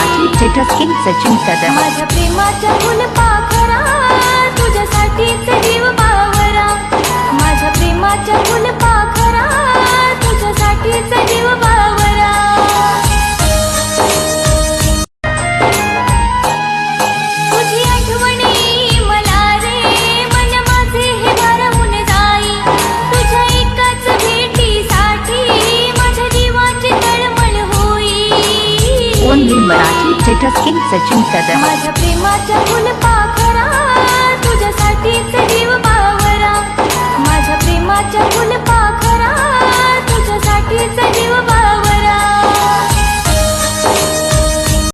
Marathi status king Sachin Kadam. माझ्या प्रेमाच्या फुलपाखरा तुझ्यासाठीच जीव बावरा, माझ्या प्रेमाच्या फुलपाखरा तुझ्यासाठीच जीव बावरा। तुझी आठवण येई मला रे, मन माझे हे भारावून जाई, तुझ्या एकाच भेटीसाठी माझ्या जीवाची तळमळ होई। Only Marathi status king Sachin Kadam. माझ्या प्रेमाच्या फुलपाखरा तुझ्यासाठीच जीव बावरा, माझ्या प्रेमाच्या फुलपाखरा तुझ्यासाठीच